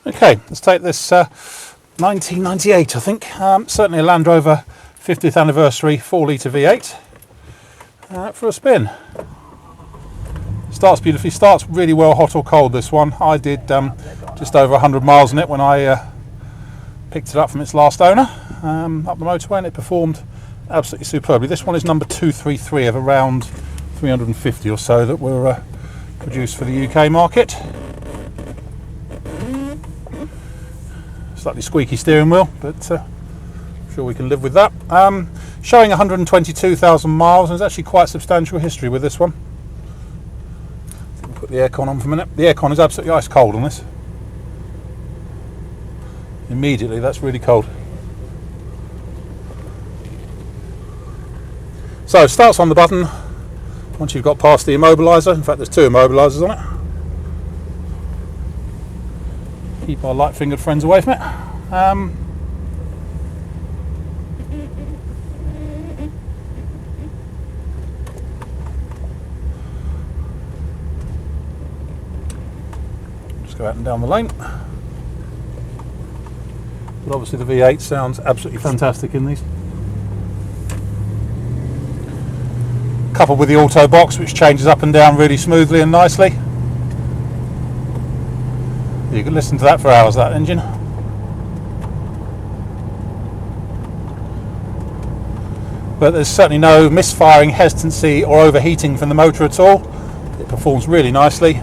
Okay, let's take this 1998, I think, certainly a Land Rover 50th anniversary 4-litre V8 for a spin. Starts beautifully, starts really well hot or cold, this one. I did just over 100 miles in it when I picked it up from its last owner up the motorway, and it performed absolutely superbly. This one is number 233 of around 350 or so that were produced for the UK market. Slightly squeaky steering wheel, but I'm sure we can live with that. Showing 122,000 miles, and there's actually quite substantial history with this one. Put the aircon on for a minute. The aircon is absolutely ice cold on this. Immediately, that's really cold. So, starts on the button once you've got past the immobiliser. In fact, there's two immobilisers on it. Keep our light-fingered friends away from it. Just go out and down the lane. But obviously the V8 sounds absolutely fantastic in these. Coupled with the auto box, which changes up and down really smoothly and nicely. You can listen to that for hours, that engine. But there's certainly no misfiring, hesitancy or overheating from the motor at all. It performs really nicely.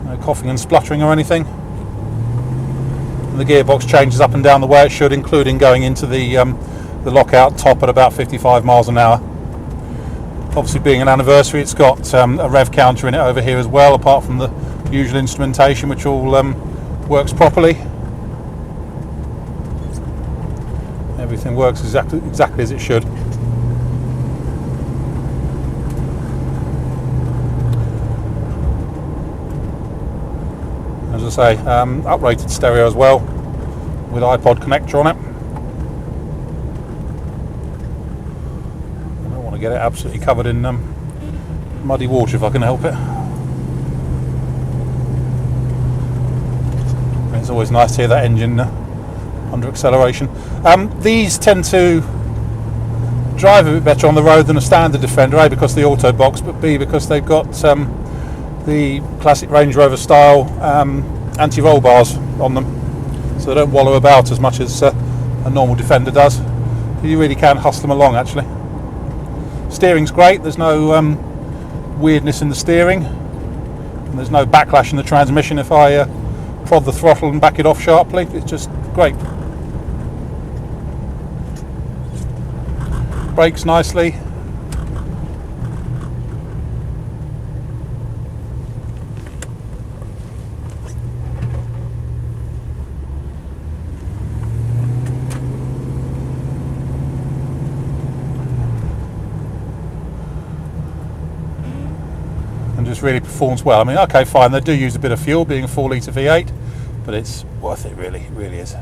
No coughing and spluttering or anything. And the gearbox changes up and down the way it should, including going into the lockout top at about 55 miles an hour. Obviously, being an anniversary, it's got a rev counter in it over here as well, apart from the usual instrumentation, which all works properly. Everything works exactly as it should. As I say, uprated stereo as well, with iPod connector on it. I don't want to get it absolutely covered in muddy water if I can help it. It's always nice to hear that engine under acceleration. These tend to drive a bit better on the road than a standard Defender, A, because of the auto box, but B, because they've got the classic Range Rover style anti-roll bars on them, so they don't wallow about as much as a normal Defender does. You really can hustle them along, actually. Steering's great, there's no weirdness in the steering, and there's no backlash in the transmission if I prod the throttle and back it off sharply. It's just great. Brakes nicely. And just really performs well. I mean, okay, fine, they do use a bit of fuel, being a 4-litre V8, but it's worth it, really, it really is.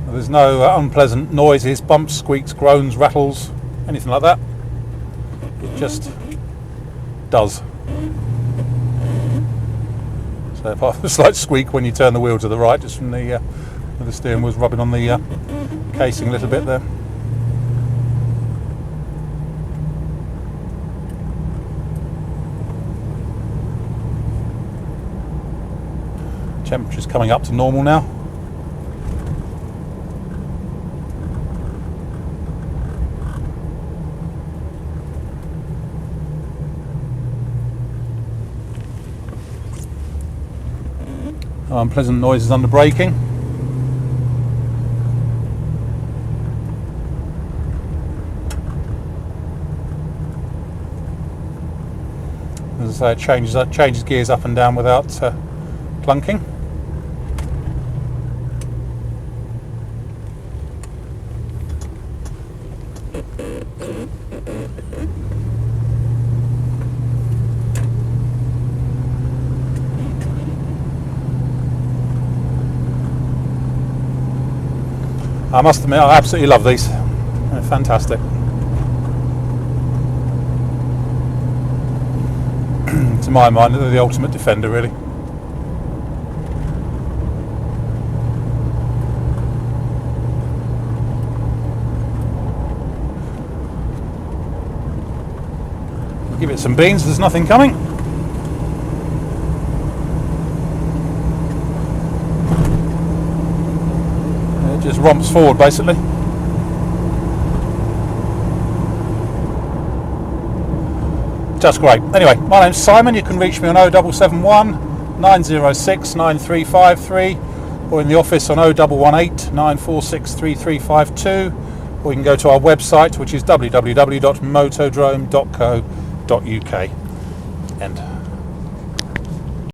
There's no unpleasant noises, bumps, squeaks, groans, rattles, anything like that. It just does. So apart from a slight squeak when you turn the wheel to the right, just from the steering wheel's rubbing on the casing a little bit there. Temperature's coming up to normal now. Unpleasant noises under braking. As I say, it changes gears up and down without clunking. I must admit, I absolutely love these. They're fantastic. To my mind, they're the ultimate defender, really. Give it some beans, there's nothing coming. It just romps forward, basically. Just great. Anyway, my name's Simon. You can reach me on 0771 906 9353, or in the office on 0118 946 3352, or you can go to our website, which is www.motodrome.co.uk. End.